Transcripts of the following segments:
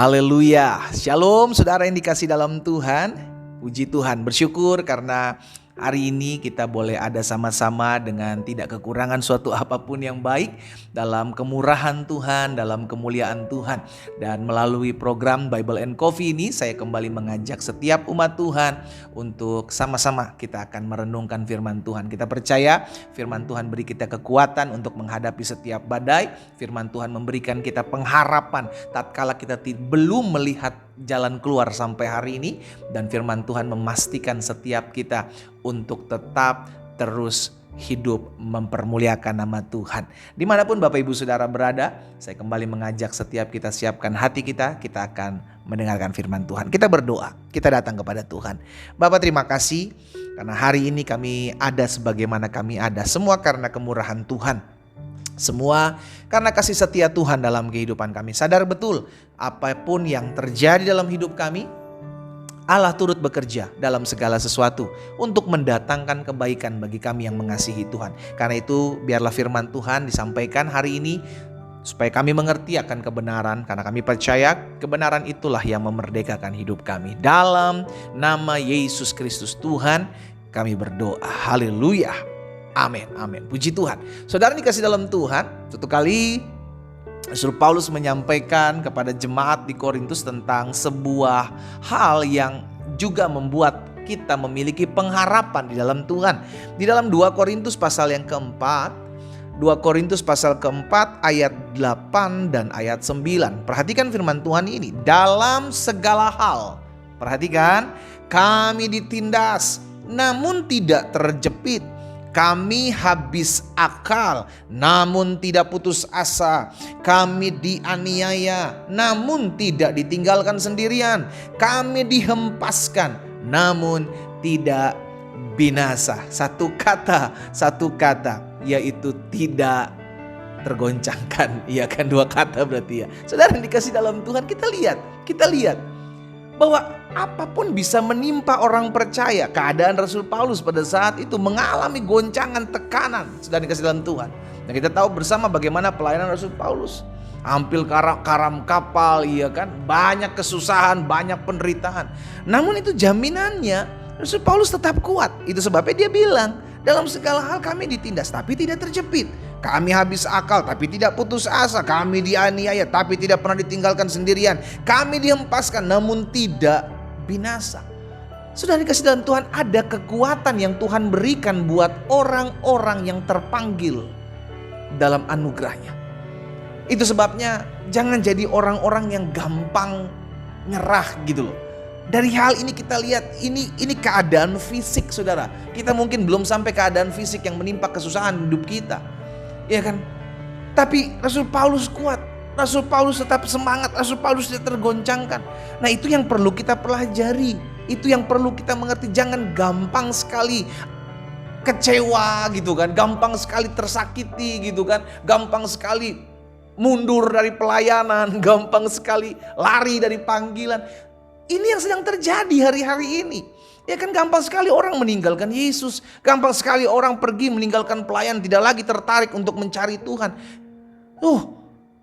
Haleluya. Shalom saudara yang dikasih dalam Tuhan. Puji Tuhan, bersyukur karena hari ini kita boleh ada sama-sama dengan tidak kekurangan suatu apapun yang baik dalam kemurahan Tuhan, dalam kemuliaan Tuhan. Dan melalui program Bible and Coffee ini saya kembali mengajak setiap umat Tuhan untuk sama-sama kita akan merenungkan firman Tuhan. Kita percaya firman Tuhan beri kita kekuatan untuk menghadapi setiap badai. Firman Tuhan memberikan kita pengharapan tatkala kita belum melihat jalan keluar sampai hari ini, dan firman Tuhan memastikan setiap kita untuk tetap terus hidup mempermuliakan nama Tuhan. Dimanapun Bapak Ibu Saudara berada, saya kembali mengajak setiap kita siapkan hati kita akan mendengarkan firman Tuhan. Kita berdoa, kita datang kepada Tuhan. Bapak, terima kasih karena hari ini kami ada sebagaimana kami ada, semua karena kemurahan Tuhan. Semua karena kasih setia Tuhan dalam kehidupan kami. Sadar betul apapun yang terjadi dalam hidup kami, Allah turut bekerja dalam segala sesuatu untuk mendatangkan kebaikan bagi kami yang mengasihi Tuhan. Karena itu biarlah firman Tuhan disampaikan hari ini supaya kami mengerti akan kebenaran, karena kami percaya kebenaran itulah yang memerdekakan hidup kami. Dalam nama Yesus Kristus Tuhan kami berdoa. Haleluya. Amin, amin. Puji Tuhan. Saudara dikasih dalam Tuhan, suatu kali Rasul Paulus menyampaikan kepada jemaat di Korintus tentang sebuah hal yang juga membuat kita memiliki pengharapan di dalam Tuhan. Di dalam 2 Korintus pasal yang keempat, 2 Korintus pasal keempat ayat 8 dan ayat 9. Perhatikan firman Tuhan ini. Dalam segala hal, perhatikan, kami ditindas namun tidak terjepit. Kami habis akal, namun tidak putus asa. Kami dianiaya, namun tidak ditinggalkan sendirian. Kami dihempaskan, namun tidak binasa. Satu kata, yaitu tidak tergoncangkan. Iya kan, 2 kata berarti ya. Saudara yang dikasih dalam Tuhan, kita lihat bahwa apapun bisa menimpa orang percaya. Keadaan Rasul Paulus pada saat itu mengalami goncangan, tekanan, sedang dikasih dalam Tuhan. Dan kita tahu bersama bagaimana pelayanan Rasul Paulus. Hampir karam kapal, iya kan, banyak kesusahan, banyak penderitaan. Namun itu jaminannya Rasul Paulus tetap kuat. Itu sebabnya dia bilang, dalam segala hal kami ditindas tapi tidak terjepit. Kami habis akal tapi tidak putus asa. Kami dianiaya tapi tidak pernah ditinggalkan sendirian. Kami dihempaskan namun tidak binasa. Sudah dikasih dalam Tuhan, ada kekuatan yang Tuhan berikan buat orang-orang yang terpanggil dalam anugerahnya. Itu sebabnya jangan jadi orang-orang yang gampang nyerah gitu loh. Dari hal ini kita lihat ini keadaan fisik, saudara. Kita mungkin belum sampai keadaan fisik yang menimpa kesusahan hidup kita, ya kan? Tapi Rasul Paulus kuat, Rasul Paulus tetap semangat, Rasul Paulus tidak tergoncangkan. Nah, itu yang perlu kita pelajari, itu yang perlu kita mengerti. Jangan gampang sekali kecewa gitu kan, gampang sekali tersakiti gitu kan, gampang sekali mundur dari pelayanan, gampang sekali lari dari panggilan. Ini yang sedang terjadi hari-hari ini. Ya kan, gampang sekali orang meninggalkan Yesus. Gampang sekali orang pergi meninggalkan pelayan, tidak lagi tertarik untuk mencari Tuhan.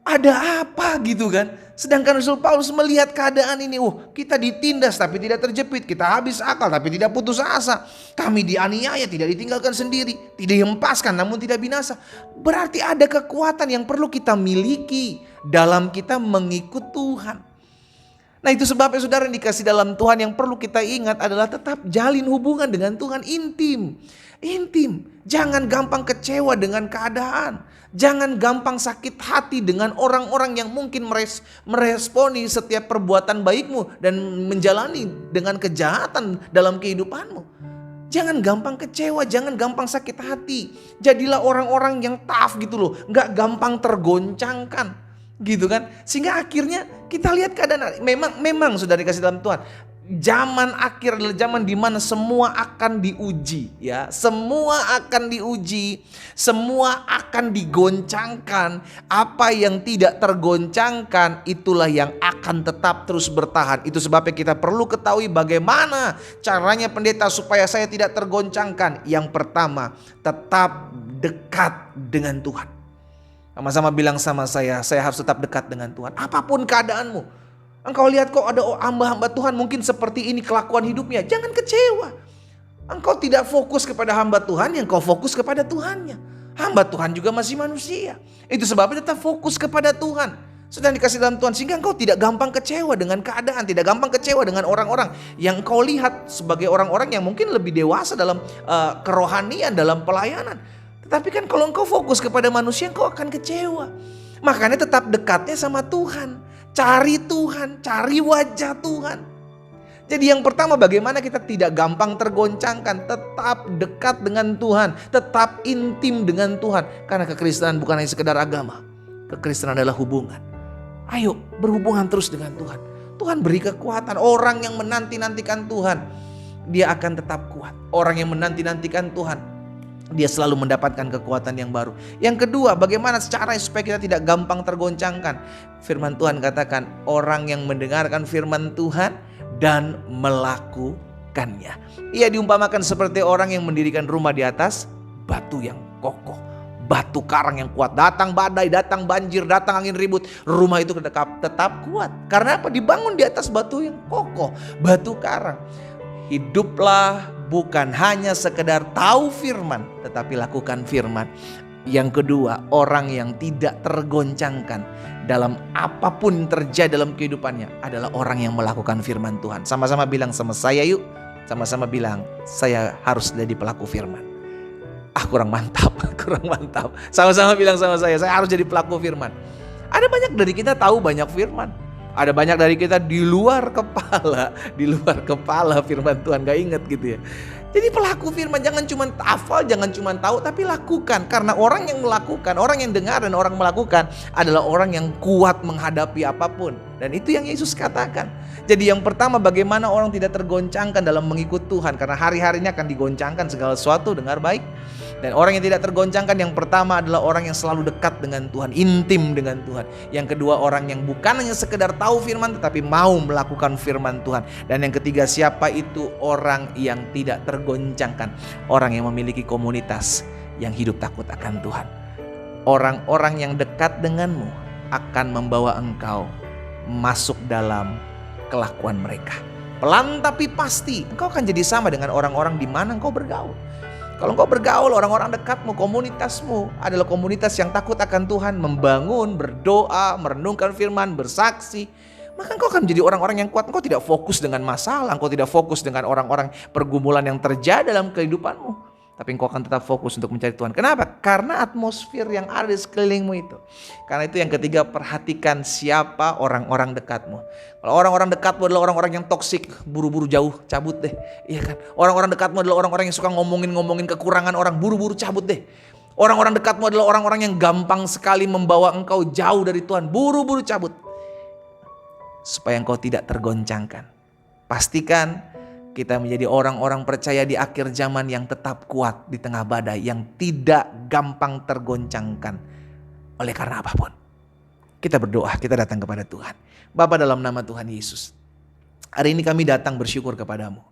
Ada apa gitu kan? Sedangkan Rasul Paulus melihat keadaan ini. Kita ditindas tapi tidak terjepit. Kita habis akal tapi tidak putus asa. Kami dianiaya, tidak ditinggalkan sendiri. Tidak dihempaskan namun tidak binasa. Berarti ada kekuatan yang perlu kita miliki dalam kita mengikut Tuhan. Nah, itu sebabnya saudara yang dikasih dalam Tuhan, yang perlu kita ingat adalah tetap jalin hubungan dengan Tuhan intim. Jangan gampang kecewa dengan keadaan. Jangan gampang sakit hati dengan orang-orang yang mungkin meresponi setiap perbuatan baikmu dan menjalani dengan kejahatan dalam kehidupanmu. Jangan gampang kecewa, jangan gampang sakit hati. Jadilah orang-orang yang tough gitu loh, gak gampang tergoncangkan gitu kan, sehingga akhirnya kita lihat keadaan memang sudah dikasih dalam Tuhan. Zaman akhir adalah zaman di mana semua akan diuji, ya, semua akan diuji, semua akan digoncangkan. Apa yang tidak tergoncangkan itulah yang akan tetap terus bertahan. Itu sebabnya kita perlu ketahui bagaimana caranya pendeta supaya saya tidak tergoncangkan. Yang pertama, tetap dekat dengan Tuhan. Sama-sama bilang sama saya harus tetap dekat dengan Tuhan. Apapun keadaanmu, Engkau lihat kok ada hamba-hamba Tuhan mungkin seperti ini kelakuan hidupnya. Jangan kecewa. Engkau tidak fokus kepada hamba Tuhan, yang kau fokus kepada Tuhannya. Hamba Tuhan juga masih manusia. Itu sebabnya tetap fokus kepada Tuhan. Sedang dikasih dalam Tuhan, sehingga engkau tidak gampang kecewa dengan keadaan, tidak gampang kecewa dengan orang-orang yang engkau lihat sebagai orang-orang yang mungkin lebih dewasa dalam kerohanian, dalam pelayanan. Tetapi kan kalau engkau fokus kepada manusia, engkau akan kecewa. Makanya tetap dekatnya sama Tuhan. Cari Tuhan, cari wajah Tuhan. Jadi yang pertama, bagaimana kita tidak gampang tergoncangkan, tetap dekat dengan Tuhan, tetap intim dengan Tuhan. Karena kekristenan bukan hanya sekedar agama, kekristenan adalah hubungan. Ayo berhubungan terus dengan Tuhan. Tuhan beri kekuatan. Orang yang menanti-nantikan Tuhan, dia akan tetap kuat. Orang yang menanti-nantikan Tuhan, dia selalu mendapatkan kekuatan yang baru. Yang kedua, bagaimana caranya supaya kita tidak gampang tergoncangkan? Firman Tuhan katakan, orang yang mendengarkan firman Tuhan dan melakukannya. Ia diumpamakan seperti orang yang mendirikan rumah di atas batu yang kokoh. Batu karang yang kuat. Datang badai, datang banjir, datang angin ribut, rumah itu tetap kuat. Karena apa? Dibangun di atas batu yang kokoh, batu karang. Hiduplah bukan hanya sekedar tahu firman, tetapi lakukan firman. Yang kedua, orang yang tidak tergoncangkan dalam apapun yang terjadi dalam kehidupannya adalah orang yang melakukan firman Tuhan. Sama-sama bilang sama saya yuk. Sama-sama bilang, saya harus jadi pelaku firman. Kurang mantap, kurang mantap. Sama-sama bilang sama saya harus jadi pelaku firman. Ada banyak dari kita tahu banyak firman. Ada banyak dari kita di luar kepala firman Tuhan, gak inget gitu ya. Jadi pelaku firman, jangan cuma hafal, jangan cuma tahu, tapi lakukan. Karena orang yang melakukan, orang yang dengar dan orang melakukan adalah orang yang kuat menghadapi apapun. Dan itu yang Yesus katakan. Jadi yang pertama, bagaimana orang tidak tergoncangkan dalam mengikut Tuhan. Karena hari-harinya akan digoncangkan segala sesuatu, dengar baik. Dan orang yang tidak tergoncangkan, yang pertama adalah orang yang selalu dekat dengan Tuhan, intim dengan Tuhan. Yang kedua, orang yang bukan hanya sekedar tahu firman, tetapi mau melakukan firman Tuhan. Dan yang ketiga, siapa itu orang yang tidak tergoncangkan? Orang yang memiliki komunitas yang hidup takut akan Tuhan. Orang-orang yang dekat denganmu akan membawa engkau masuk dalam kelakuan mereka. Pelan tapi pasti, engkau akan jadi sama dengan orang-orang di mana engkau bergaul. Kalau engkau bergaul, orang-orang dekatmu, komunitasmu adalah komunitas yang takut akan Tuhan, membangun, berdoa, merenungkan firman, bersaksi, maka engkau akan menjadi orang-orang yang kuat. Engkau tidak fokus dengan masalah, engkau tidak fokus dengan orang-orang pergumulan yang terjadi dalam kehidupanmu. Tapi engkau akan tetap fokus untuk mencari Tuhan. Kenapa? Karena atmosfer yang ada di sekelilingmu itu. Karena itu yang ketiga, perhatikan siapa orang-orang dekatmu. Kalau orang-orang dekatmu adalah orang-orang yang toksik, buru-buru jauh, cabut deh. Iya kan? Orang-orang dekatmu adalah orang-orang yang suka ngomongin kekurangan orang, buru-buru cabut deh. Orang-orang dekatmu adalah orang-orang yang gampang sekali membawa engkau jauh dari Tuhan, buru-buru cabut. Supaya engkau tidak tergoncangkan. Pastikan kita menjadi orang-orang percaya di akhir zaman yang tetap kuat di tengah badai, yang tidak gampang tergoncangkan oleh karena apapun. Kita berdoa, kita datang kepada Tuhan. Bapa, dalam nama Tuhan Yesus, hari ini kami datang bersyukur kepadamu.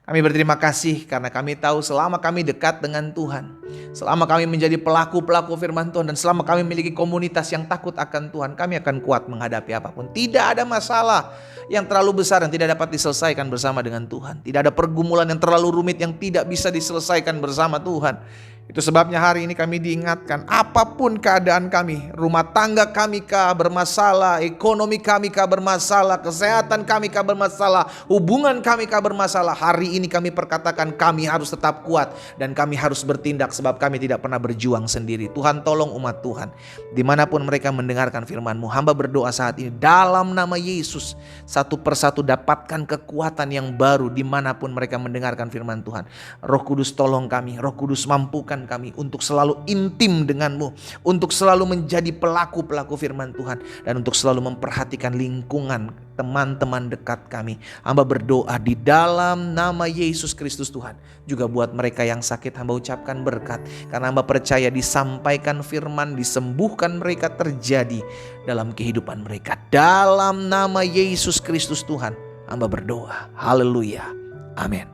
Kami berterima kasih karena kami tahu selama kami dekat dengan Tuhan, selama kami menjadi pelaku-pelaku firman Tuhan, dan selama kami memiliki komunitas yang takut akan Tuhan, kami akan kuat menghadapi apapun. Tidak ada masalah yang terlalu besar yang tidak dapat diselesaikan bersama dengan Tuhan. Tidak ada pergumulan yang terlalu rumit yang tidak bisa diselesaikan bersama Tuhan. Itu sebabnya hari ini kami diingatkan, apapun keadaan kami, rumah tangga kami kah bermasalah, ekonomi kami kah bermasalah, kesehatan kami kah bermasalah, hubungan kami kah bermasalah, hari ini kami perkatakan kami harus tetap kuat dan kami harus bertindak sebab kami tidak pernah berjuang sendiri. Tuhan, tolong umat Tuhan dimanapun mereka mendengarkan firman-Mu. Hamba berdoa saat ini dalam nama Yesus, satu persatu dapatkan kekuatan yang baru dimanapun mereka mendengarkan firman Tuhan. Roh Kudus tolong kami, Roh Kudus mampukan kami untuk selalu intim dengan-Mu, untuk selalu menjadi pelaku-pelaku firman Tuhan, dan untuk selalu memperhatikan lingkungan teman-teman dekat kami. Hamba berdoa di dalam nama Yesus Kristus Tuhan. Juga buat mereka yang sakit, hamba ucapkan berkat, karena hamba percaya disampaikan firman, disembuhkan mereka terjadi dalam kehidupan mereka. Dalam nama Yesus Kristus Tuhan, hamba berdoa. Haleluya. Amin.